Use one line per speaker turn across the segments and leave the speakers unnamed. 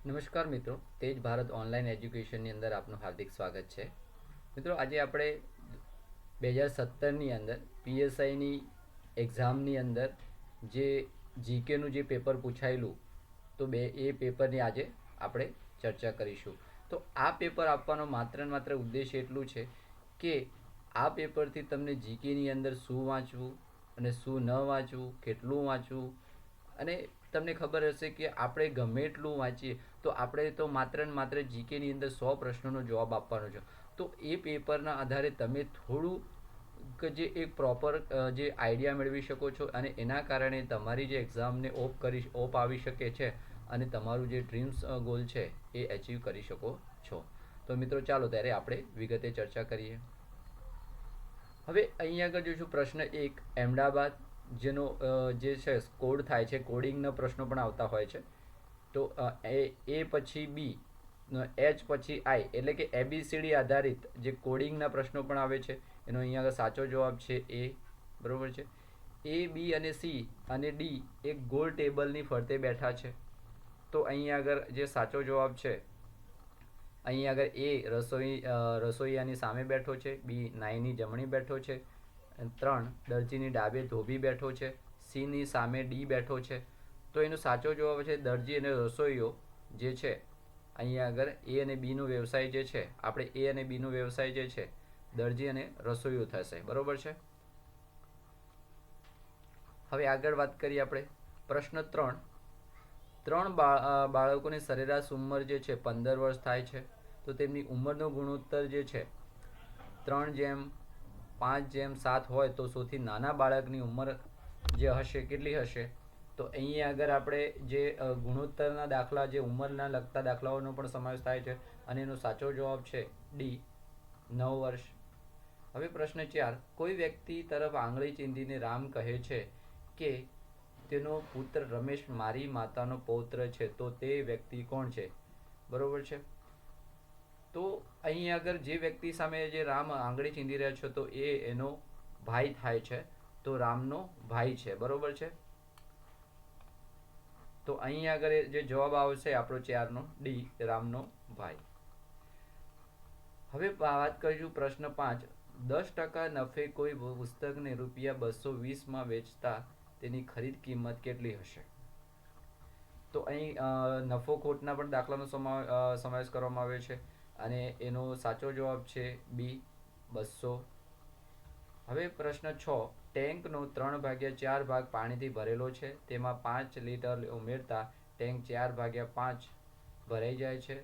નમસ્કાર મિત્રો, તેજ ભારત ઓનલાઈન એજ્યુકેશનની અંદર આપનું હાર્દિક સ્વાગત છે. મિત્રો, આજે આપણે 2017ની અંદર પીએસઆઈની એક્ઝામની અંદર જે જીકેનું જે પેપર પૂછાયેલું, તો એ પેપરની આજે આપણે ચર્ચા કરીશું. તો આ પેપર આપવાનો માત્ર ને માત્ર ઉદ્દેશ એટલું છે કે આ પેપરથી તમને જીકેની અંદર શું વાંચવું અને શું ન વાંચવું, કેટલું વાંચવું, અને તમને ખબર હશે કે આપણે ગમે એટલું વાંચીએ તો આપણે તો માત્ર ને માત્ર જીકેની અંદર 100 પ્રશ્નોનો જવાબ આપવાનો છે. તો એ પેપરના આધારે તમે થોડું કે જે એક પ્રોપર જે આઈડિયા મેળવી શકો છો, અને એના કારણે તમારી જે એક્ઝામને ઓપ આવી શકે છે અને તમારું જે ડ્રીમ્સ ગોલ છે એ અચીવ કરી શકો છો. તો મિત્રો, ચાલો ત્યારે આપણે વિગતે ચર્ચા કરીએ. હવે અહીંયા આગળ જોઈશું પ્રશ્ન 1, અહેમદાબાદ, જેનો જે છે કોડ થાય છે, કોડિંગના પ્રશ્નો પણ આવતા હોય છે. તો એ પછી બી, એચ પછી આઈ, એટલે કે એબીસીડી આધારિત જે કોડિંગના પ્રશ્નો પણ આવે છે. એનો અહીંયા આગળ સાચો જવાબ છે એ. બરોબર છે. એ, બી અને સી અને ડી એક ગોળ ટેબલની ફરતે બેઠા છે. તો અહીંયા આગળ જે સાચો જવાબ છે, અહીંયા આગળ એ રસોઈયાની સામે બેઠો છે, બી નાઈની જમણી બેઠો છે, 3 દરજીની ડાબે ધોબી બેઠો છે, સીની સામે ડી બેઠો છે. તો એનો સાચો જવાબ છે દરજી અને રસોઈયો જે છે. અહીંયા આગળ એ અને બીનો વ્યવસાય જે છે, આપણે એ અને બીનો વ્યવસાય જે છે દરજી અને રસોઈયો થશે. બરોબર છે. હવે આગળ વાત કરીએ આપણે. પ્રશ્ન 3, બાળકોની સરેરાશ ઉંમર જે છે 15 વર્ષ થાય છે. તો તેમની ઉંમરનો ગુણોત્તર જે છે 3:5:7 હોય તો સૌથી નાના બાળકની ઉંમર જે હશે કેટલી હશે? તો અહીંયા આગળ આપણે જે ગુણોત્તરના દાખલા, જે ઉંમરના લગતા દાખલાઓનો પણ સમાવેશ થાય છે, અને એનો સાચો જવાબ છે ડી, 9 વર્ષ. હવે પ્રશ્ન 4, કોઈ વ્યક્તિ તરફ આંગળી ચીંધીને રામ કહે છે કે તેનો પુત્ર રમેશ મારી માતાનો પૌત્ર છે. તો તે વ્યક્તિ કોણ છે? બરોબર છે. તો અહીં આગળ જે વ્યક્તિ સામે જે રામ આંગળી ચીંધી રહ્યા છે, તો એ એનો ભાઈ થાય છે. તો રામનો ભાઈ છે. બરોબર છે. તો અહીં આગળ જે જવાબ આવશે આપણો 4નો ડી, રામનો ભાઈ. હવે વાત કરીશું પ્રશ્ન 5, 10% નફે કોઈ પુસ્તકને ₹220 વેચતા તેની ખરીદ કિંમત કેટલી હશે? તો અહીં નફો ખોટના પણ દાખલાનો સમાવેશ કરવામાં આવ્યો છે, અને એનો સાચો જવાબ છે બી, 200. હવે પ્રશ્ન 6, ટેન્કનો 3/4 ભાગ પાણીથી ભરેલો છે. તેમાં 5 લીટર ઉમેરતા ટેન્ક 4/5 ભરાઈ જાય છે.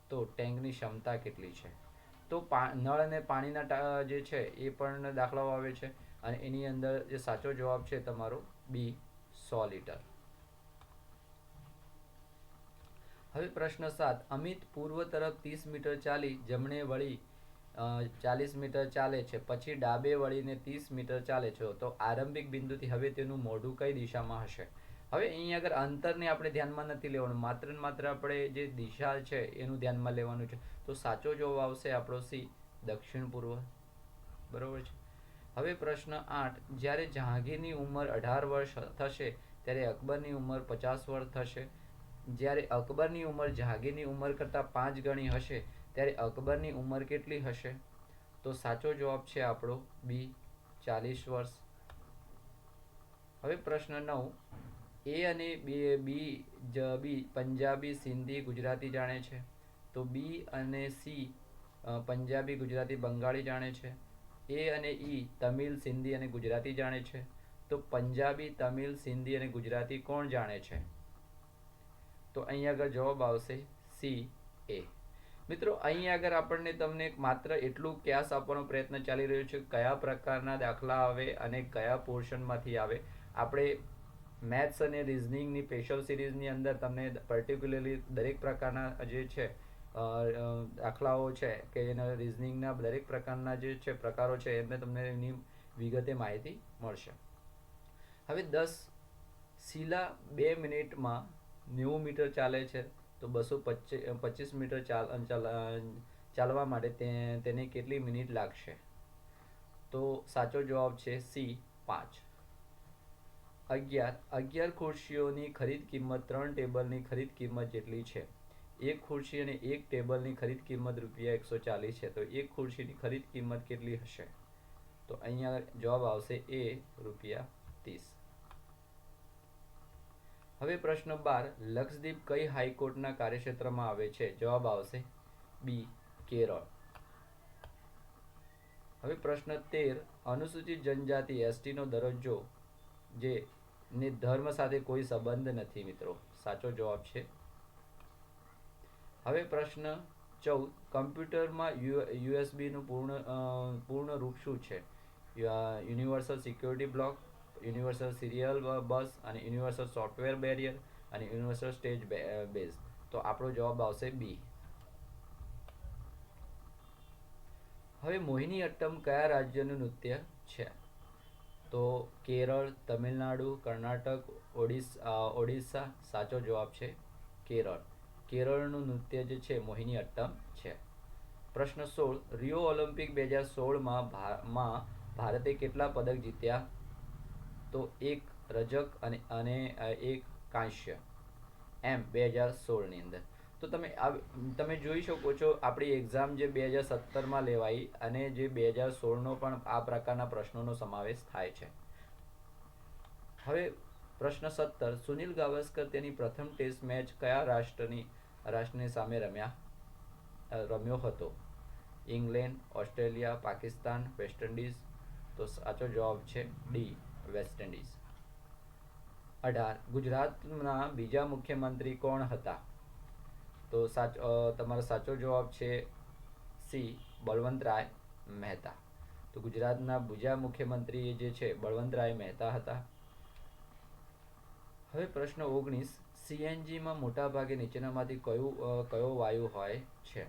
તો ટેન્કની ક્ષમતા કેટલી છે? તો નળ અને પાણીના જે છે એ પણ દાખલાઓ આવે છે, અને એની અંદર જે સાચો જવાબ છે તમારો બી, 100 લીટર. હવે પ્રશ્ન 7, અમિત પૂર્વ તરફ 30 મીટર ચાલી જમણે વળી 40 મીટર ચાલે છે, પછી ડાબે વળીને 30 મીટર ચાલે છે. તો આરંભિક બિંદુથી હવે તેનું મોઢું કઈ દિશામાં હશે? હવે અહીં આગળ અંતરને આપણે ધ્યાનમાં નથી લેવાનું, માત્ર ને માત્ર આપણે જે દિશા છે એનું ધ્યાનમાં લેવાનું છે. તો સાચો જવાબ આવશે આપણો સી, દક્ષિણ પૂર્વ. બરોબર છે. હવે પ્રશ્ન 8, જ્યારે જહાંગીરની ઉંમર 18 વર્ષ થશે ત્યારે અકબરની ઉંમર 50 વર્ષ થશે. જ્યારે અકબરની ઉંમર જહાંગીરની ઉંમર કરતાં 5 ગણી હશે ત્યારે અકબરની ઉંમર કેટલી હશે? તો સાચો જવાબ છે આપણો બી, 40 વર્ષ. હવે પ્રશ્ન 9, એ અને બી પંજાબી, સિંધી, ગુજરાતી જાણે છે. તો બી અને સી પંજાબી, ગુજરાતી, બંગાળી જાણે છે. એ અને ઈ તમિલ, સિંધી અને ગુજરાતી જાણે છે. તો પંજાબી, તમિલ, સિંધી અને ગુજરાતી કોણ જાણે છે? તો અહીં આગળ જવાબ આવશે સી, એ. મિત્રો, અહીં આગળ આપણને તમને માત્ર એટલું ક્યાસ આપવાનો પ્રયત્ન ચાલી રહ્યો છે કયા પ્રકારના દાખલા આવે અને કયા પોર્શનમાંથી આવે. આપણે મેથ્સ અને રિઝનિંગની સ્પેશિયલ સિરીઝની અંદર તમને પર્ટિક્યુલરલી દરેક પ્રકારના જે છે દાખલાઓ છે કે એના રિઝનિંગના દરેક પ્રકારના જે છે પ્રકારો છે એમને તમને એની વિગતે માહિતી મળશે. હવે 10 શીલા 2 મિનિટમાં 90 મીટર ચાલે છે. તો 225 મીટર ચાલવા માટે તેને કેટલી મિનિટ લાગશે? તો સાચો જવાબ છે સી, 5. 11 ખુરશીઓની ખરીદ કિંમત 3 ટેબલની ખરીદ કિંમત જેટલી છે. એક ખુરશી અને એક ટેબલની ખરીદ કિંમત ₹140 છે, તો એક ખુરશીની ખરીદ કિંમત કેટલી હશે? તો અહીંયા જવાબ આવશે એ ₹30. હવે પ્રશ્ન 12, લક્ષદ્વીપ કઈ હાઈકોર્ટના કાર્યક્ષેત્રમાં આવે છે? જવાબ આવશે બી, કેરળ. હવે પ્રશ્ન 13, અનુસૂચિત જનજાતિ એસટીનો દરજ્જો જે ને ધર્મ સાથે કોઈ સંબંધ નથી મિત્રો. સાચો જવાબ છે. હવે પ્રશ્ન 14, કમ્પ્યુટરમાં યુએસબીનું પૂર્ણ રૂપ શું છે? Universal security block, universal serial bus અને યુનિવર્સલ સોફ્ટવેર બેરિયર અને યુનિવર્સલ સ્ટેજ બેઝ. તો આપણો જવાબ આવશે બી. હવે મોહિનીઅટ્ટમ કયા રાજ્યનું નૃત્ય છે? તો કેરળ, તમિલનાડુ, કર્ણાટક, ઓડિશા. સાચો જવાબ છે કેરળ. કેરળનું નૃત્ય જે છે મોહિનીઅટ્ટમ છે. પ્રશ્ન 16, રિયો ઓલિમ્પિક 2016માં ભારતે કેટલા પદક જીત્યા? તો 1 રજક અને 1 કાંસ્ય, એમ 2016ની અંદર. તો તમે જોઈ શકો છો આપણી એક્ઝામ જે 2017માં લેવાઈ અને જે 2016નો પણ આ પ્રકારના પ્રશ્નોનો સમાવેશ થાય છે. હવે પ્રશ્ન 17, સુનિલ ગાવસ્કર તેની પ્રથમ ટેસ્ટ મેચ કયા રાષ્ટ્રની સામે રમ્યો હતો? England, Australia, Pakistan, West Indies. તો સાચો જવાબ છે ડી, વેસ્ટ ઇન્ડિઝ. 18, ગુજરાતના બીજા મુખ્યમંત્રી કોણ હતા? તો તમારો સાચો જવાબ છે સી, બળવંતરાય મહેતા. તો ગુજરાતના બીજા મુખ્યમંત્રી જે છે બળવંતરાય મહેતા હતા. હવે પ્રશ્ન 19, સીએનજીમાં મોટાભાગે નીચેનામાંથી કયો વાયુ હોય છે?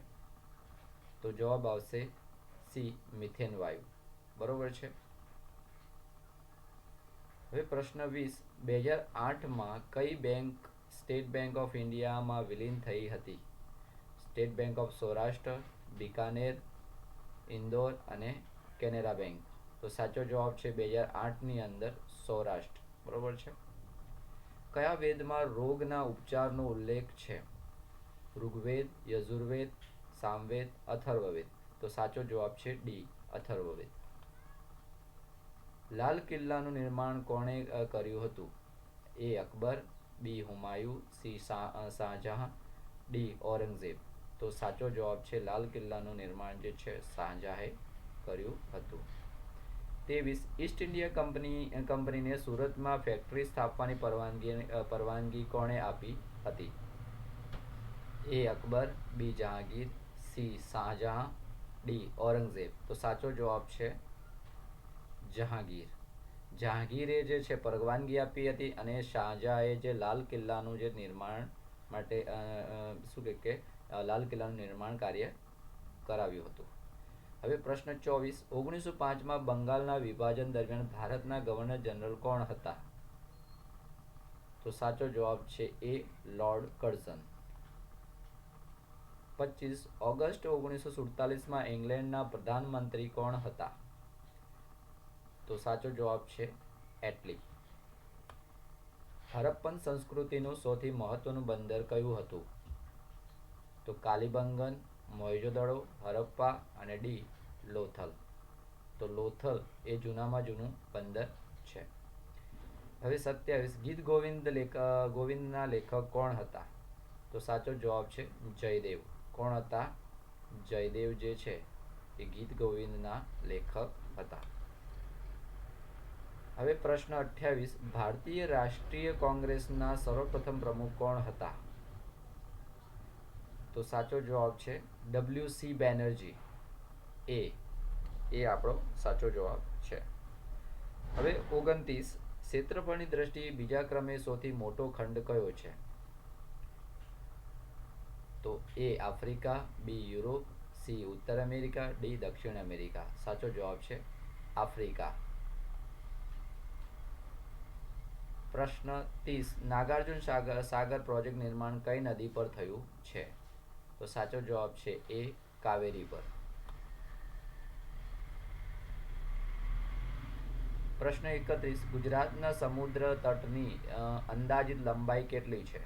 તો જવાબ આવશે સી, મિથેન વાયુ. બરોબર છે. હવે પ્રશ્ન 20, 2008માં કઈ બેંક સ્ટેટ બેંક ઓફ ઇન્ડિયામાં વિલીન થઈ હતી? State bank of Saurashtra, Bikaner, Indore અને કેનેરા બેંક. તો સાચો જવાબ છે 2008ની અંદર સૌરાષ્ટ્ર. બરોબર છે. કયા વેદમાં રોગના ઉપચારનો ઉલ્લેખ છે? ઋગ્વેદ, યજુર્વેદ, સામવેદ, અથર્વવેદ. તો સાચો જવાબ છે ડી, અથર્વવેદ. લાલ કિલ્લાનું નિર્માણ કોણે કર્યું હતું? એ અકબર, બી હુમાયુ, સી શાહજહાં, ડી ઔરંગઝેબ. તો સાચો જવાબ છે લાલ કિલ્લાનું નિર્માણ જે છે શાહજહાંએ કર્યું હતું. 23, ઈસ્ટ ઇન્ડિયા કંપનીને સુરતમાં ફેક્ટરી સ્થાપવાની પરવાનગી કોણે આપી હતી? એ અકબર, બી જહાંગીર, સી શાહજહાં, ડી ઔરંગઝેબ. તો સાચો જવાબ છે જહાંગીર. જહાંગીરે જે છે પરવાનગી આપી હતી અને શાહજહાંએ જે લાલ કિલ્લાનું જે નિર્માણ માટે લાલ કિલ્લાનું નિર્માણ કાર્ય કરાવ્યું હતું. હવે પ્રશ્ન 24, 1905માં બંગાળના વિભાજન દરમિયાન ભારતના ગવર્નર જનરલ કોણ હતા? તો સાચો જવાબ છે એ, લોર્ડ કર્ઝન. 25, ઓગસ્ટ 1947માં ઇંગ્લેન્ડના પ્રધાનમંત્રી કોણ હતા? તો સાચો જવાબ છે એટલી. હરપ્પન સંસ્કૃતિનું સૌથી મહત્વનું બંદર કયું હતું? તો કાલીબંગન, મોહેંજો-દડો, હરપ્પા અને ડી લોથલ. તો લોથલ એ જૂનામાં જૂનું બંદર છે. હવે 27, ગીત ગોવિંદના લેખક કોણ હતા? તો સાચો જવાબ છે જયદેવ. કોણ હતા? જયદેવ જે છે એ ગીત ગોવિંદના લેખક હતા. હવે પ્રશ્ન 28, ભારતીય રાષ્ટ્રીય કોંગ્રેસના સર્વપ્રથમ પ્રમુખ કોણ હતા? તો સાચો જવાબ છે WC બેનર્જી. એ આપણો સાચો જવાબ છે. હવે 29, ક્ષેત્રફળની દ્રષ્ટિએ બીજા ક્રમે સૌથી મોટો ખંડ કયો છે? તો એ આફ્રિકા, બી યુરોપ, સી ઉત્તર અમેરિકા, ડી દક્ષિણ અમેરિકા. સાચો જવાબ છે આફ્રિકા. પ્રશ્ન 30, નાગાર્જુન સાગર પ્રોજેક્ટ નિર્માણ કઈ નદી પર થયું છે? તો સાચો જવાબ છે એ, કાવેરી પર. પ્રશ્ન 31, ગુજરાતના સમુદ્ર તટની અંદાજિત લંબાઈ કેટલી છે?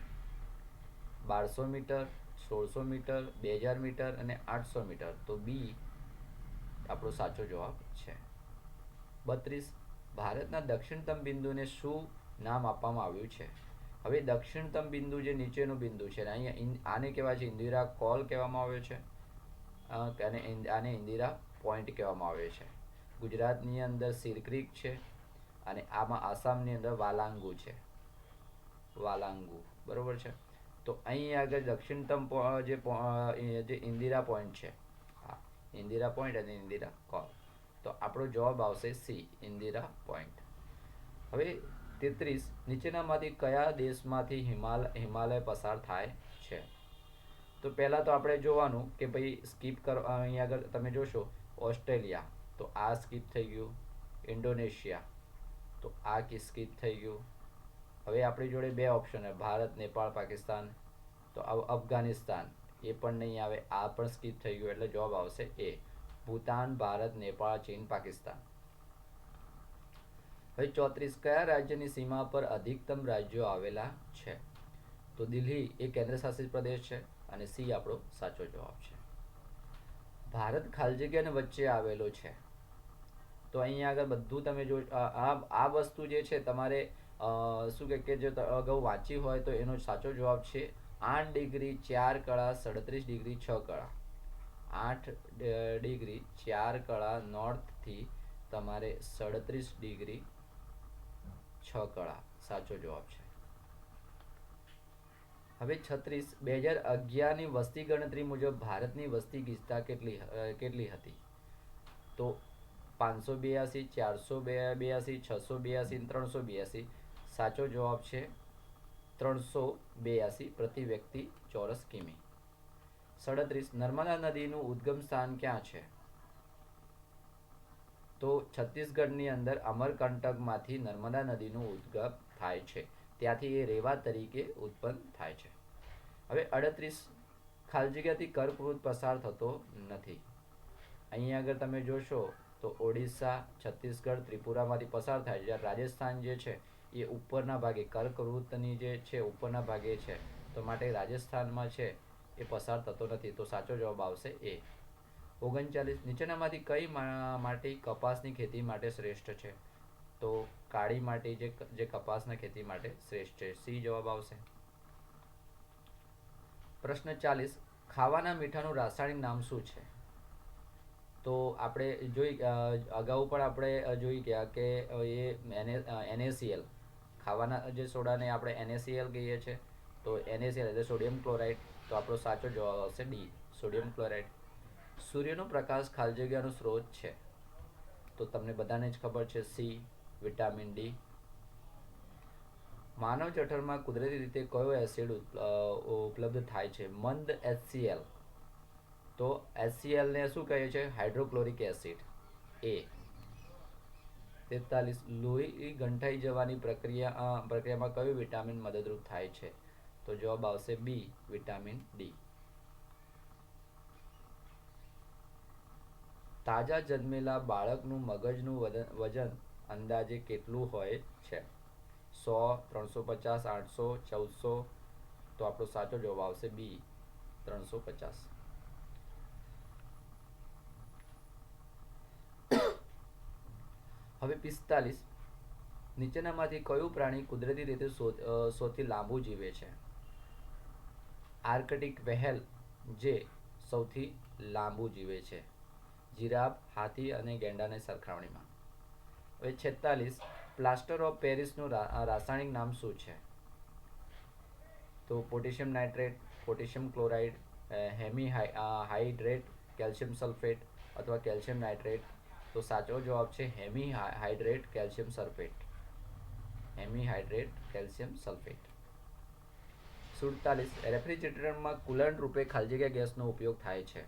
1200 મીટર, 1600 મીટર, 2000 મીટર અને 800 મીટર. તો બી આપણો સાચો જવાબ છે. 32, ભારતના દક્ષિણતમ બિંદુને શું નામ આપવામાં આવ્યું છે? હવે દક્ષિણતમ બિંદુ જે નીચેનું બિંદુ છે અહીંયા આને કહેવાય છે ઇન્દિરા કોલ કહેવામાં આવે છે, અને આને ઇન્દિરા પોઈન્ટ કહેવામાં આવે છે. ગુજરાતની અંદર સિરક્રીક છે અને આમાં આસામની અંદર વાલાંગુ છે, વાલાંગુ, બરોબર છે. તો અહીં આગળ દક્ષિણતમ જે ઇન્દિરા પોઈન્ટ છે, હા, ઇન્દિરા પોઈન્ટ અને ઇન્દિરા કોલ. તો આપણો જવાબ આવશે સી, ઇન્દિરા પોઈન્ટ. હવે 33, નીચેનામાંથી કયા દેશમાંથી હિમાલય પસાર થાય છે? તો પહેલાં તો આપણે જોવાનું કે ભાઈ સ્કીપ અહીં આગળ તમે જોશો ઓસ્ટ્રેલિયા, તો આ સ્કીપ થઈ ગયું. ઇન્ડોનેશિયા, તો આ સ્કીપ થઈ ગયું. હવે આપણી જોડે બે ઓપ્શન છે, ભારત, નેપાળ, પાકિસ્તાન. તો અફઘાનિસ્તાન એ પણ નહીં આવે, આ પણ સ્કીપ થઈ ગયું. એટલે જવાબ આવશે એ, ભૂતાન, ભારત, નેપાળ, ચીન, પાકિસ્તાન. હવે 34, કયા રાજ્યની સીમા પર અધિકતમ રાજ્યો આવેલા છે? તો દિલ્હી એ કેન્દ્ર શાસિત પ્રદેશ છે અને સી આપણો સાચો જવાબ છે. ભારત ખાલી જગ્યાની વચ્ચે આવેલો છે. તો અહીંયા આગળ બધું તમે જો આ વસ્તુ જે છે તમારે શું કે જો અગાઉ વાંચી હોય તો એનો સાચો જવાબ છે 8 ડિગ્રી 4 કળા 37 ડિગ્રી 6 કળા. 8 ડિગ્રી 4 કળા નોર્થથી તમારે 37 ડિગ્રી 6 કળા સાચો જવાબ છે. હવે 36, 2011ની વસ્તી ગણતરી મુજબ ભારતની વસ્તી ગીચતા કેટલી હતી? તો 582, 482, 682, 382. સાચો જવાબ છે 382 પ્રતિ વ્યક્તિ ચોરસ કિમી. 37, નર્મદા નદીનું ઉદ્ગમ સ્થાન ક્યાં છે? તો છત્તીસગઢની અંદર અમરકંટકમાંથી નર્મદા નદીનું ઉદ્ગમ થાય છે, ત્યાંથી એ રેવા તરીકે ઉત્પન્ન થાય છે. હવે 38, ખાલી જગ્યાથી કર્કવૃત પસાર થતો નથી. અહીંયા આગળ તમે જોશો તો ઓડિશા, છત્તીસગઢ, ત્રિપુરામાંથી પસાર થાય છે, જ્યારે રાજસ્થાન જે છે એ ઉપરના ભાગે કર્કવૃતની જે છે ઉપરના ભાગે છે, તો માટે રાજસ્થાનમાં છે એ પસાર થતો નથી. તો સાચો જવાબ આવશે એ. 39, નીચેનામાંથી કઈ માટી કપાસની ખેતી માટે શ્રેષ્ઠ છે? તો કાળી માટી જે કપાસના ખેતી માટે શ્રેષ્ઠ છે, સી જવાબ આવશે. પ્રશ્ન 40, ખાવાના મીઠાનું રાસાયણિક નામ શું છે? તો આપણે અગાઉ પણ આપણે જોઈ ગયા કે એ NaCl, ખાવાના જે સોડાને આપણે NaCl કહીએ છીએ. તો NaCl એટલે સોડિયમ ક્લોરાઇડ. તો આપણો સાચો જવાબ આવશે ડી, સોડિયમ ક્લોરાઇડ. સૂર્યનો પ્રકાશ ખાલી જગ્યાનો સ્ત્રોત છે? તો તમને બધાને જ ખબર છે સી, વિટામિન ડી. માનવ જઠરમાં કુદરતી રીતે કયો એસિડ ઉપલબ્ધ થાય છે? મંદ HCl. તો HCl ને શું કહે છે? હાઇડ્રોક્લોરિક એસિડ, એ. 43, લોહી ગંઠાઈ જવાની પ્રક્રિયામાં કયું વિટામિન મદદરૂપ થાય છે? તો જવાબ આવશે બી, વિટામિન ડી. તાજા જન્મેલા બાળકનું મગજનું વજન અંદાજે કેટલું હોય છે? 100, 350, 800, 1400. તો આપણો સાચો જવાબ આવશે બી, 350. હવે 45, નીચેનામાંથી કયું પ્રાણી કુદરતી રીતે સૌથી લાંબુ જીવે છે? આર્કટિક વ્હેલ જે સૌથી લાંબુ જીવે છે, જીરાફ, હાથી અને ગેંડાની સરખામણીમાં. હવે 46, પ્લાસ્ટર ઓફ પેરિસનું રાસાયણિક નામ શું છે? તો potassium nitrate, potassium chloride, hydrate, calcium sulphate અથવા કેલ્શિયમ નાઇટ્રેટ. તો સાચો જવાબ છે hydrate calcium sulphate, calcium sulphate. 47, રેફ્રિજરેટરમાં કુલન્ટ રૂપે ખાલી જગ્યા ગેસનો ઉપયોગ થાય છે?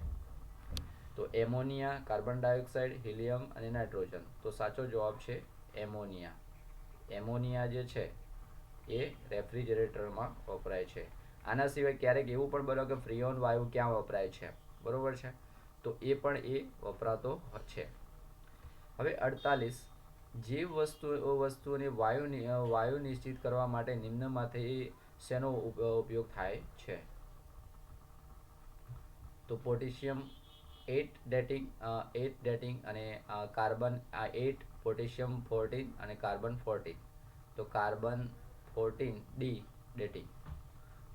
તો એમોનિયા, કાર્બન ડાયોક્સાઇડ, હિલિયમ અને નાઇટ્રોજન. તો સાચો જવાબ છે એમોનિયા. એમોનિયા જે છે એ રેફ્રિજરેટરમાં વપરાય છે. આના સિવાય ક્યારેક એવું પણ બને કે ફ્રીઓન વાયુ ક્યાં વપરાય છે, બરોબર છે, તો એ પણ વપરાતો છે. હવે 48, જે વસ્તુઓને વાયુ નિશ્ચિત કરવા માટે નિમ્નમાંથી શેનો ઉપયોગ થાય છે? તો પોટેશિયમ 8 ડેટિંગ અને કાર્બન 8, પોટેશિયમ 14 અને કાર્બન 14. તો કાર્બન 14 ડી ડેટિંગ.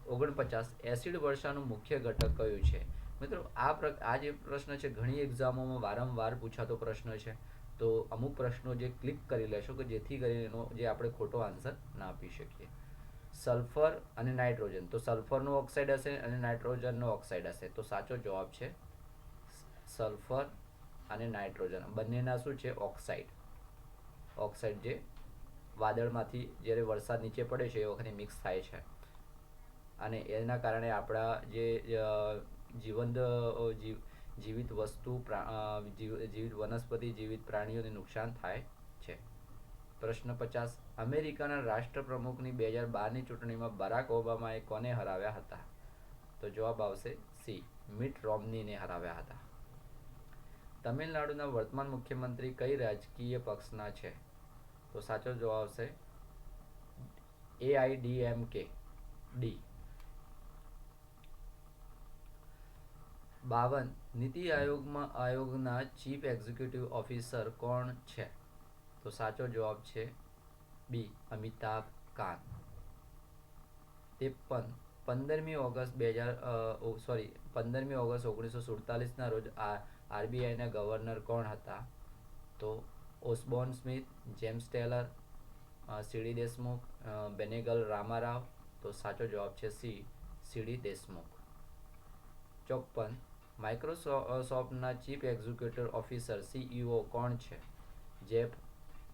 49 એસિડ વર્ષાનું મુખ્ય ઘટક કયું છે? મિત્રો આ જે પ્રશ્ન છે ઘણી એક્ઝામોમાં વારંવાર પૂછાતો પ્રશ્ન છે. તો અમુક પ્રશ્નો જે ક્લિક કરી લેશો કે જેથી કરીને એનો જે આપણે ખોટો આન્સર ના આપી શકીએ. સલ્ફર અને નાઇટ્રોજન. તો સલ્ફરનો ઓક્સાઇડ હશે અને નાઇટ્રોજનનો ઓક્સાઇડ હશે. તો સાચો જવાબ છે સલ્ફર અને નાઇટ્રોજન બંનેના શું છે? ઓક્સાઇડ. ઓક્સાઇડ જે વાદળમાંથી જ્યારે વરસાદ નીચે પડે છે એ વખતે મિક્સ થાય છે અને એના કારણે આપણા જે જીવિત વસ્તુ, જીવિત વનસ્પતિ, જીવિત પ્રાણીઓને નુકસાન થાય છે. પ્રશ્ન 50 અમેરિકાના રાષ્ટ્રપ્રમુખની 2012ની ચૂંટણીમાં બરાક ઓબામાએ કોને હરાવ્યા હતા? તો જવાબ આવશે સી, મિટ રોમ્નીને હરાવ્યા હતા. તમિલનાડુના વર્તમાન મુખ્યમંત્રી કઈ રાજકીય પક્ષના છે? તો સાચો જવાબ આવશે AIDMK ડી. 52 નીતિ આયોગના ચીફ એક્ઝિક્યુટિવ ઓફિસર કોણ છે? તો સાચો જવાબ છે બી, અમિતાભ કાંત. 53 15મી ઓગસ્ટ 1947ના રોજ આરબીઆઈના ગવર્નર કોણ હતા? તો Osborne Smith, James Taylor, C D Deshmukh, Benegal Rama Rau. તો સાચો જવાબ છે સી, સીડી દેશમુખ. 54 માઇક્રોસોફ્ટના ચીફ એક્ઝિક્યુટિવ ઓફિસર CEO કોણ છે? Jeff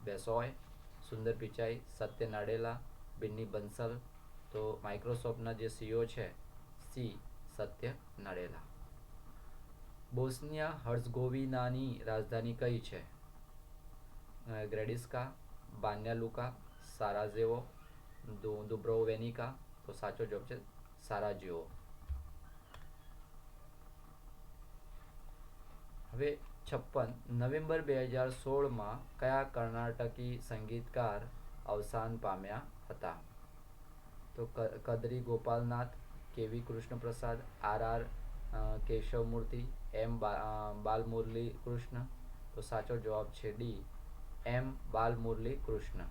Bezos, Sundar Pichai, Satya Nadella, Binny Bansal. તો માઇક્રોસોફ્ટના જે CEO છે સી, સત્ય નાડેલા. બોસ્નિયા હર્ઝગોવિનાની રાજધાની કઈ છે? ગ્રેડિસ્કા, બાન્યા લુકા, સારાજેવો, દુબ્રોવેનિકા. તો સાચો જવાબ છે સારાજેવો. હવે 56 નવેમ્બર 2016માં કયા કર્ણાટકી સંગીતકાર અવસાન પામ્યા હતા? તો કદરી ગોપાલનાથ, KV Krishnaprasad, RR કેશવમૂર્તિ, M બાલમુરલી Krishna. તો સાચો જવાબ છે ડી, M બાલમુરલી કૃષ્ણ.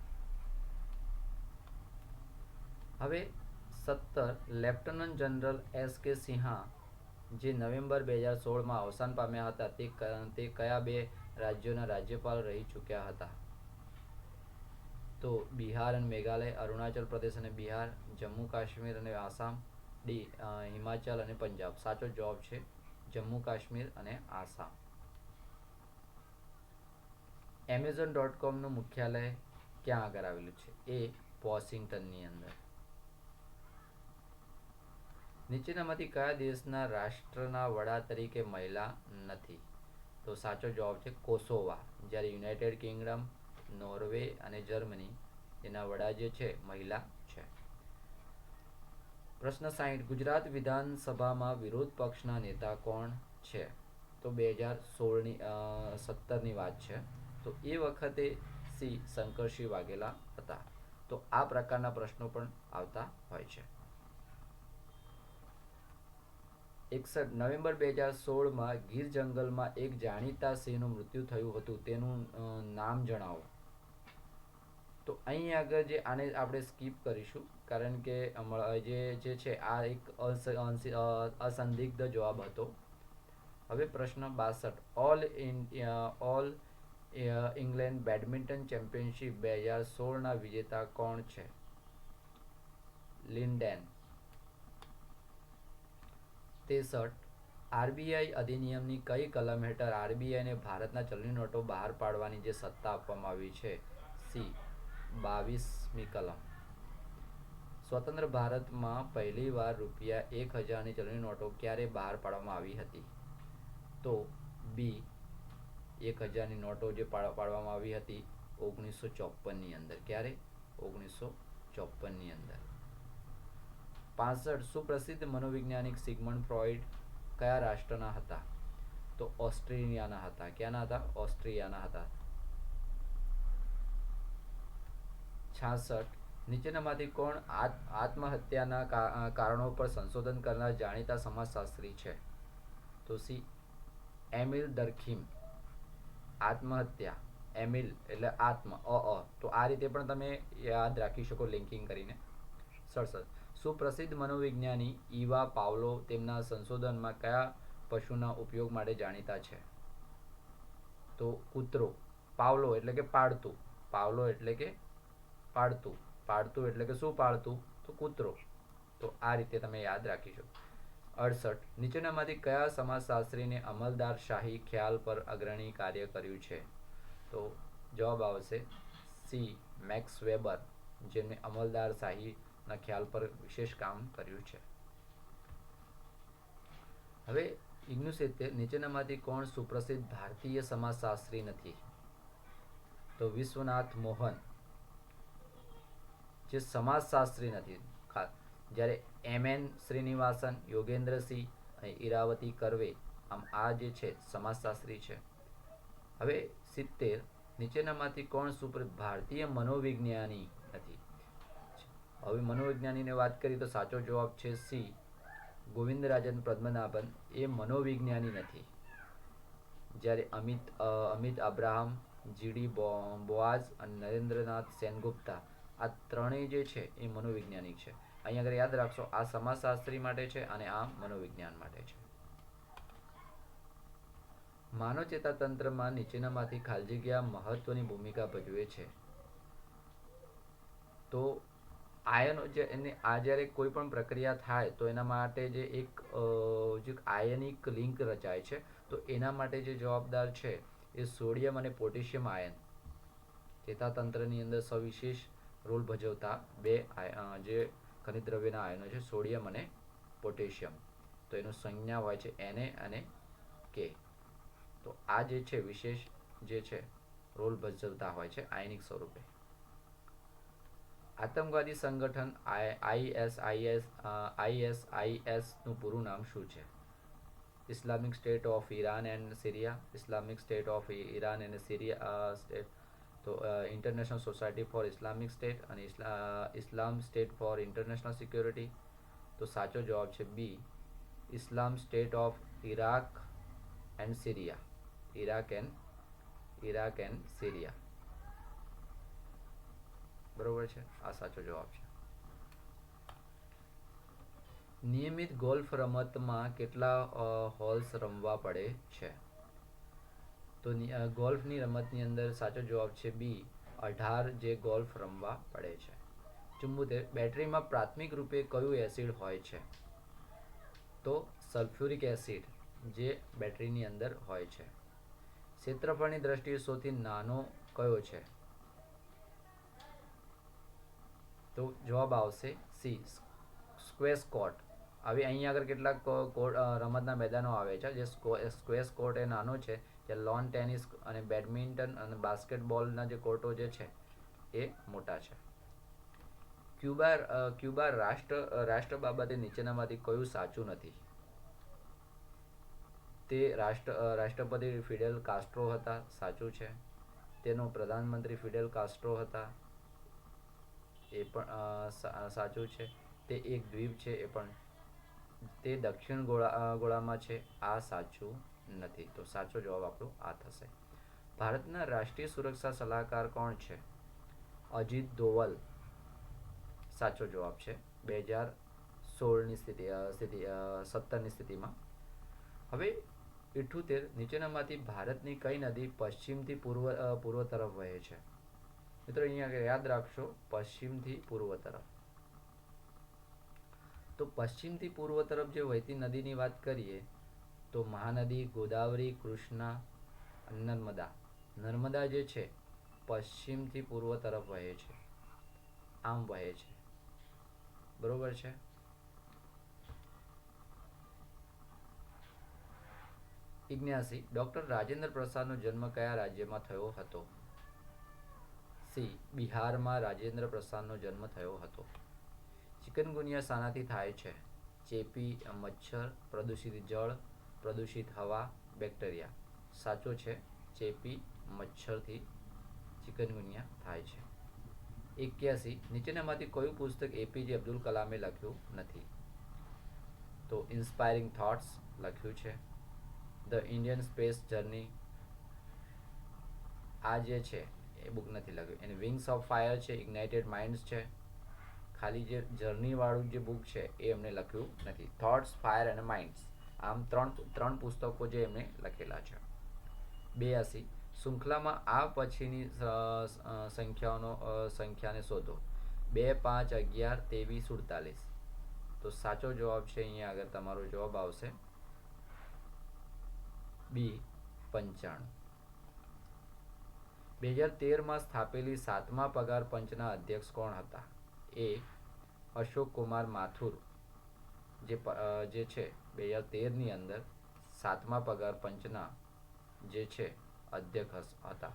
હવે 17 લેફ્ટનન્ટ જનરલ SK સિન્હા જે નવેમ્બર 2016માં અવસાન પામ્યા હતા તે કયા બે રાજ્યોના રાજ્યપાલ રહી ચૂક્યા હતા? તો બિહાર અને મેઘાલય, અરુણાચલ પ્રદેશ અને બિહાર, જમ્મુ કાશ્મીર અને આસામ, ડી હિમાચલ અને પંજાબ. સાચો જવાબ છે જમ્મુ કાશ્મીર અને આસામ. Amazon.comનું મુખ્યાલય ક્યાં આગળ આવેલું છે? એ વોશિંગ્ટનની અંદર. નીચેનામાંથી કયા દેશના રાષ્ટ્રના વડા તરીકે મહિલા નથી? તો સાચો જવાબ છે કોસોવા. જ્યારે યુનાઇટેડ કિંગડમ, નોર્વે અને જર્મની એના વડા જે છે મહિલા છે. પ્રશ્ન 60 ગુજરાત વિધાનસભામાં વિરોધ પક્ષના નેતા કોણ છે? તો 2017ની વાત છે. તો એ વખતે સી, શંકરસિંહ વાઘેલા હતા. તો આ પ્રકારના પ્રશ્નો પણ આવતા હોય છે. 61 નવેમ્બર 2016માં ગીર જંગલમાં એક જાણીતા સિંહનું મૃત્યુ થયું હતું તેનું નામ જણાવો. તો અહીં આગળ જે આને આપણે સ્કીપ કરીશું કારણ કે જે છે આ એક અસંદિગ્ધ જવાબ હતો. હવે પ્રશ્ન 62 ઓલ ઇંગ્લેન્ડ બેડમિન્ટન ચેમ્પિયનશિપ 2016ના વિજેતા કોણ છે? લિન્ડેન. 63 આરબીઆઈ અધિનિયમની કઈ કલમ હેઠળ આરબીઆઈને ભારતના ચલણી નોટો બહાર પાડવાની જે સત્તા આપવામાં આવી છે? સી, 22મી કલમ. સ્વતંત્ર ભારતમાં પહેલીવાર ₹1000ની ચલણી નોટો ક્યારે બહાર પાડવામાં આવી હતી? તો બી, 1000ની નોટો જે પાડવામાં આવી હતી 1954ની અંદર. ક્યારે? 1954ની અંદર. 65 સુપ્રસિદ્ધ મનોવૈજ્ઞાનિક સિગમન્ડ ફ્રોઇડ કયા રાષ્ટ્રના હતા? તો ઓસ્ટ્રેલિયાના હતા. ક્યાંના હતા? ઓસ્ટ્રેલિયાના હતા. 66 નીચેનામાંથી કોણ આત્મહત્યાના કારણો પર સંશોધન કરનાર જાણીતા સમાજશાસ્ત્રી છે? તો સી એમિલ દરખીમ, આત્મહત્યા, એમિલ એટલે આત્મ તો આ રીતે પણ તમે યાદ રાખી શકો લિંકિંગ કરીને. સરસ. સુપ્રસિદ્ધ મનોવિજ્ઞાની ઈવા પાવલો તેમના સંશોધનમાં કયા પશુના ઉપયોગ માટે જાણીતા છે? તો કૂતરો. પાવલો એટલે કે પાળતું, પાવલો એટલે કે પાળતું, પાળતું એટલે કે શું પાળતું? તો કૂતરો. તો આ રીતે તમે યાદ રાખીશું. 68. નીચેનામાંથી કયા સમાજશાસ્ત્રીને અમલદારશાહી ખ્યાલ પર અગ્રણી કાર્ય કર્યું છે? તો જવાબ આવશે સી મેક્સ વેબર, જેમને અમલદારશાહીના ખ્યાલ પર વિશેષ કામ કર્યું છે. હવે 69. નીચેનામાંથી કોણ સુપ્રસિદ્ધ ભારતીય સમાજશાસ્ત્રી નથી? તો વિશ્વનાથ મોહન, જે સમાજશાસ્ત્રી નથી. જ્યારે એમ.એન. શ્રીનિવાસન, યોગેન્દ્રસિંહ અને ઈરાવતી કર્વે, આમ આ જે છે સમાજશાસ્ત્રી છે. હવે 70. નીચેનામાંથી કોણ ભારતીય મનોવિજ્ઞાની નથી? હવે મનોવિજ્ઞાનીને વાત કરીએ તો સાચો જવાબ છે સી ગોવિંદરાજન પદ્મનાભન, એ મનોવિજ્ઞાની નથી. જ્યારે અમિત અબ્રાહમ, જીડી બોઆઝ અને નરેન્દ્રનાથ સેનગુપ્તા, આ ત્રણેય જે છે એ મનોવિજ્ઞાનિક છે. અહીંયા આગળ યાદ રાખશો, આ સમાજશાસ્ત્રી માટે છે અને આ મનોવિજ્ઞાન માટે છે. માનવ ચેતાતંત્રમાં નીચેનામાંથી ખાલી જગ્યા મહત્વની ભૂમિકા ભજવે છે? તો આયનો જે આ જ્યારે કોઈ પણ પ્રક્રિયા થાય તો એના માટે જે એક જે આયનિક લિંક રચાય છે, તો એના માટે જે જવાબદાર છે એ સોડિયમ અને પોટેશિયમ આયન ચેતાતંત્રની અંદર સવિશેષ રોલ ભજવતા બે જે ખનિજ દ્રવ્યના આયનો છે, સોડિયમ અને પોટેશિયમ. તો એનું સંજ્ઞા હોય છે Na અને K. તો આ જે છે વિશેષ જે છે રોલ ભજવતા હોય છે આયનિક સ્વરૂપે. આતંકવાદી સંગઠન ISIS નું પૂરું નામ શું છે? Islamic State of Iran and Syria, Islamic State of Iran and Syria State, તો International Society for Islamic State અને Islam State for International Security. તો સાચો જવાબ છે B Islam State of Iraq and Syria, Iraq and Syria. બરોબર છે, આ સાચો જવાબ છે. નિયમિત ગોલ્ફ રમતમાં કેટલા હોલ્સ રમવા પડે છે? તો ગોલ્ફની રમતની અંદર સાચો જવાબ છે બી 18 જે ગોલ્ફ રમવા પડે છે. 74. બેટરીમાં પ્રાથમિક રૂપે કયું એસિડ હોય છે? તો સલ્ફ્યુરિક એસિડ જે બેટરીની અંદર હોય છે. ક્ષેત્રફળની દ્રષ્ટિએ સૌથી નાનો કયો છે? તો જવાબ આવશે સી સ્ક્વેશ કોર્ટ. હવે અહીંયા આગળ કેટલાક રમતના મેદાનો આવે છે, જે સ્ક્વેશ કોર્ટ એ નાનો છે, જે લોન ટેનિસ અને બેડમિન્ટન અને બાસ્કેટબોલના જે કોર્ટો જે છે એ મોટા છે. ક્યુબા રાષ્ટ્ર બાબતે નીચેનામાંથી કયું સાચું નથી? તે રાષ્ટ્રપતિ ફિડેલ કાસ્ટ્રો હતા, સાચું છે. તેનો પ્રધાનમંત્રી ફિડેલ કાસ્ટ્રો હતા, એ પણ સાચું છે. તે એક દ્વીપ છે, એ પણ. તે દક્ષિણ ગોળામાં છે, આ સાચું નથી. તો સાચો જવાબ આપણો આ થશે. ભારતના રાષ્ટ્રીય સુરક્ષા સલાહકાર કોણ છે? અજીત દોવલ સાચો જવાબ છે 2016ની સત્તરની સ્થિતિમાં. હવે 78. નીચેનામાંથી ભારતની કઈ નદી પશ્ચિમથી પૂર્વ તરફ વહે છે? મિત્રો અહીંયા યાદ રાખશો, પશ્ચિમથી પૂર્વ તરફ. તો પશ્ચિમથી પૂર્વ તરફ જે વહેતી નદીની વાત કરીએ તો મહાનદી, ગોદાવરી, કૃષ્ણા અને નર્મદા. નર્મદા જે છે પશ્ચિમથી પૂર્વ તરફ વહે છે, આમ વહે છે. બરોબર છે. ડૉક્ટર રાજેન્દ્ર પ્રસાદનો જન્મ કયા રાજ્યમાં થયો હતો? સી બિહારમાં રાજેન્દ્ર પ્રસાદનો જન્મ થયો હતો. ચિકનગુનિયા શાનાથી થાય છે? ચેપી મચ્છર, પ્રદૂષિત જળ, પ્રદૂષિત હવા, બેક્ટેરિયા. સાચો છે ચેપી મચ્છરથી ચિકનગુનિયા થાય છે. 81. નીચેનામાંથી કયું પુસ્તક એપીજે અબ્દુલ કલામે લખ્યું નથી? તો ઇન્સ્પાયરિંગ થોટ્સ લખ્યું છે. ધ ઇન્ડિયન સ્પેસ જર્ની, આ જે છે એ બુક નથી લખ્યું. એની વિંગ્સ ઓફ ફાયર છે, ઇગ્નાઇટેડ માઇન્ડ્સ છે. ખાલી જે જર્નીવાળું જે બુક છે એ એમને લખ્યું નથી. થોટ્સ, ફાયર અને માઇન્ડ્સ, આમ ત્રણ પુસ્તકો જે એમણે લખેલા છે. 82 શૃંખલામાં આ પછીની સંખ્યાને શોધો. 2, 5, 11, 23, 47. તો સાચો જવાબ છે અહીંયા આગળ તમારો જવાબ આવશે બી 95. 2013માં સ્થાપેલી 7મા પગાર પંચના અધ્યક્ષ કોણ હતા? એ અશોક કુમાર માથુર, જે છે 2013ની અંદર 7મા પગાર પંચના જે છે અધ્યક્ષ હતા.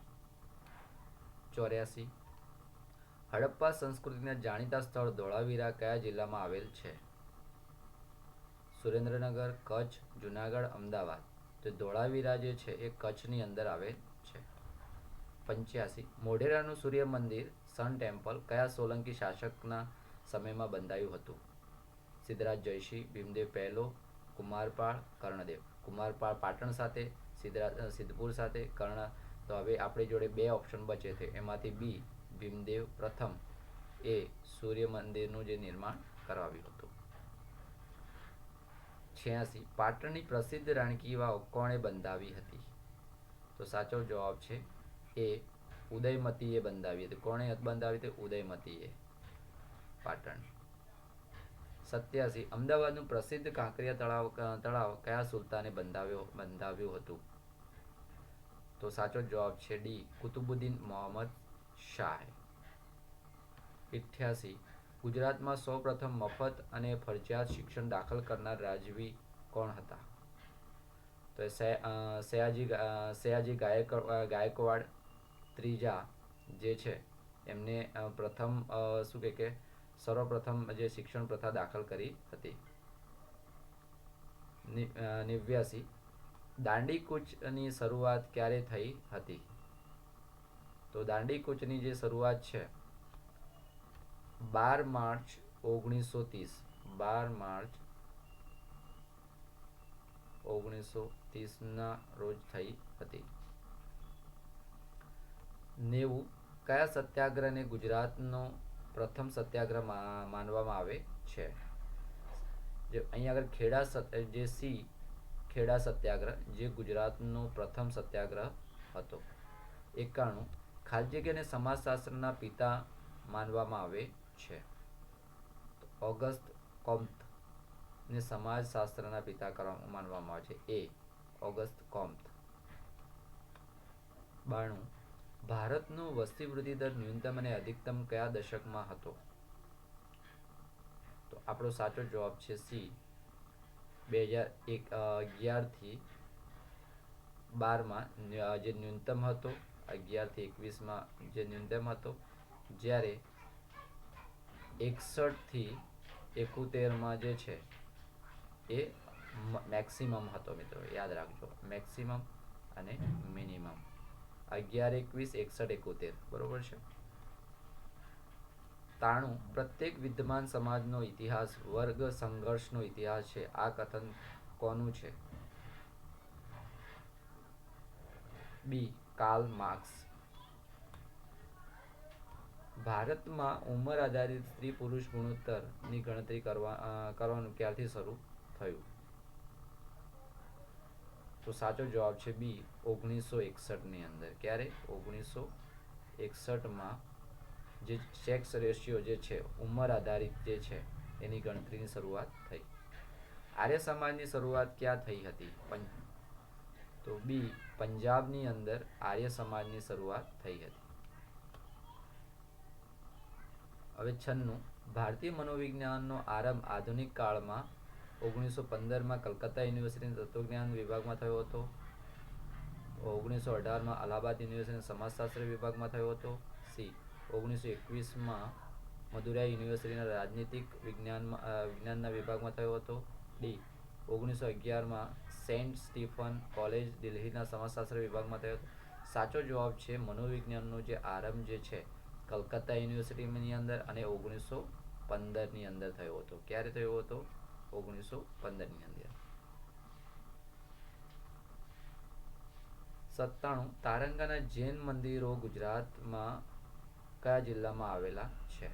84 હડપ્પા સંસ્કૃતિના જાણીતા સ્થળ ધોળાવીરા કયા જિલ્લામાં આવેલ છે? સુરેન્દ્રનગર, કચ્છ, જુનાગઢ, અમદાવાદ. તો ધોળાવીરા જે છે એ કચ્છની અંદર આવેલ છે. 85 મોઢેરાનું સૂર્ય મંદિર, સન ટેમ્પલ, કયા સોલંકી શાસકના સમયમાં બંધાયું હતું? સિદ્ધરાજ જયસિંહ, ભીમદેવ પહેલો, કુમારપાળ, કર્ણદેવ. કુમારપાળ પાટણ સાથે, સિદ્ધપુર સાથે, કર્ણ. તો હવે આપણી જોડે 2 ઓપ્શન બચે છે, એમાંથી બી ભીમદેવ પ્રથમ એ સૂર્ય મંદિરનું જે નિર્માણ કરાવ્યું હતું. 86 પાટણની પ્રસિદ્ધ રાણકી વાવ કોણે બંધાવી હતી? તો સાચો જવાબ છે એ ઉદયમતીએ બંધાવી હતી. કોણે બંધાવી હતી? ઉદયમતીએ પાટણ. 87 અમદાવાદનું પ્રસિદ્ધ કાંકરિયા તળાવ કયા સુલતાને બંધાવ્યું હતું? તો સાચો જવાબ છે ડી કુતુબુદ્દીન મોહમ્મદ શાહે. 88 ગુજરાતમાં સૌપ્રથમ મફત અને ફરજિયાત શિક્ષણ દાખલ કરનાર રાજવી કોણ હતા? તો સયાજી ગાયકવાડ ત્રીજા જે છે એમને પ્રથમ શું કે સર્વપ્રથમ જે શિક્ષણ પ્રથા દાખલ કરી હતી. 89 દાંડી કૂચની શરૂઆત ક્યારે થઈ હતી? તો દાંડી કૂચની જે શરૂઆત છે 12 માર્ચ 1930. 12 માર્ચ 1930ના રોજ થઈ હતી. 90 કયા સત્યાગ્રહને ગુજરાતનો પ્રથમ સત્યાગ્રહ માનવામાં આવે છે? જે અહીંયા આગળ ખેડા સત્યાગ્રહ જે ગુજરાતનો પ્રથમ સત્યાગ્રહ હતો. 91 ખાલજીગીરને સમાજશાસ્ત્રના પિતા માનવામાં આવે છે. ઓગસ્ટ કોમ્ત ને સમાજશાસ્ત્રના પિતા માનવામાં આવે છે. એ ઓગસ્ટ કોમ્ત. 92 ભારતનો વસ્તી વૃદ્ધિ દર ન્યૂનતમ અને અધિકતમ કયા દશકમાં હતો? તો આપણો સાચો જવાબ છે સી 2011 થી 12માં જે ન્યૂનતમ હતો, 11 થી 21માં જે ન્યૂનતમ હતો, જ્યારે 61 થી 71માં જે છે એ મેક્સિમમ હતો. મિત્રો યાદ રાખજો, મેક્સિમમ અને મિનિમમ. 11, 21, 61, 71 બરોબર છે. 93 પ્રત્યેક વિદ્યમાન સમાજનો ઇતિહાસ વર્ગ સંઘર્ષનો ઇતિહાસ છે. આ કથન કોનું છે? બી કાર્લ માર્ક્સ. ભારતમાં ઉંમર આધારિત સ્ત્રી પુરુષ ગુણોત્તરની ગણતરી કરવાનું ક્યારથી શરૂ થયું? તો સાચો જવાબ છે બી 1961ની અંદર. ક્યારે? 1961માં જે સેક્સ રેશિયો જે છે ઉંમર આધારિત જે છે એની ગણતરીની શરૂઆત થઈ. આર્ય સમાજની શરૂઆત ક્યાં થઈ હતી? તો બી પંજાબની અંદર આર્ય સમાજની શરૂઆત થઈ હતી. હવે 96 ભારતીય મનોવિજ્ઞાનનો આરંભ આધુનિક કાળમાં 1915માં કલકત્તા યુનિવર્સિટીના તત્વજ્ઞાન વિભાગમાં થયો હતો. 1918માં અલ્હાબાદ યુનિવર્સિટીના સમાજશાસ્ત્ર વિભાગમાં થયો હતો. સી 1921માં મદુરાઈ યુનિવર્સિટીના રાજનીતિક વિજ્ઞાનના વિભાગમાં થયો હતો. ડી 1911માં સેન્ટ સ્ટીફન કોલેજ દિલ્હીના સમાજશાસ્ત્ર વિભાગમાં થયો હતો. સાચો જવાબ છે મનોવિજ્ઞાનનો જે આરંભ જે છે કલકત્તા યુનિવર્સિટીની અંદર અને 1915ની અંદર થયો હતો. ક્યારે થયો હતો? 1915ની અંદર. 97 તારંગાના જૈન મંદિરો ગુજરાતમાં કયા જિલ્લામાં આવેલા છે?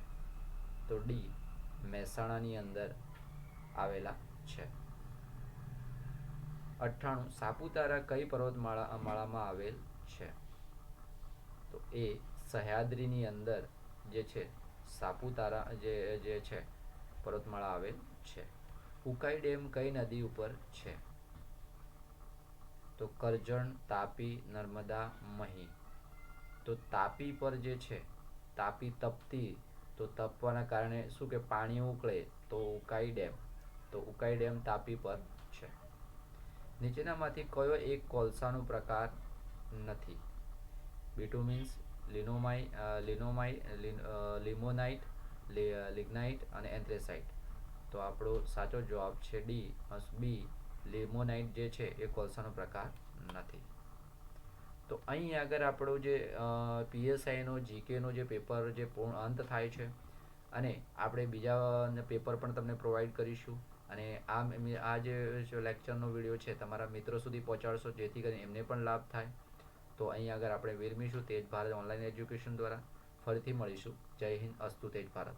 તો ડી મહેસાણાની અંદર આવેલા છે. 98 સાપુતારા કઈ પર્વતમાળામાં આવેલ છે? તો એ સહ્યાદ્રીની અંદર જે છે સાપુતારા જે છે પર્વતમાળા આવેલ છે. ઉકાઈ ડેમ કઈ નદી ઉપર છે? તો કરજણ, તાપી, નર્મદા, મહી. તો તાપી પર જે છે, તાપી તપતી, તો તપવાના કારણે શું કે પાણી ઉકળે તો ઉકાઈ ડેમ, તો ઉકાઈ ડેમ તાપી પર છે. નીચેનામાંથી કયો એક કોલસાનો પ્રકાર નથી? બિટુમિન્સ, લિમોનાઇટ, લિગ્નાઇટ અને એન્થ્રેસાઇટ. તો આપણો સાચો જવાબ છે ડી બી, લિમોનાઇટ જે છે એ કોલસાનો પ્રકાર નથી. તો અહીં આગળ આપણો જે પીએસઆઈનો જીકેનો જે પેપર જે પૂર્ણ અંત થાય છે, અને આપણે બીજા પેપર પણ તમને પ્રોવાઈડ કરીશું. અને આ જે લેક્ચરનો વિડીયો છે તમારા મિત્રો સુધી પહોંચાડશો, જેથી કરીને એમને પણ લાભ થાય. તો અહીં આગળ આપણે વિરમીશું તેજ ભારત ઓનલાઈન એજ્યુકેશન દ્વારા. ફરીથી મળીશું. જય હિન્દ, અસ્તુ તેજ ભારત.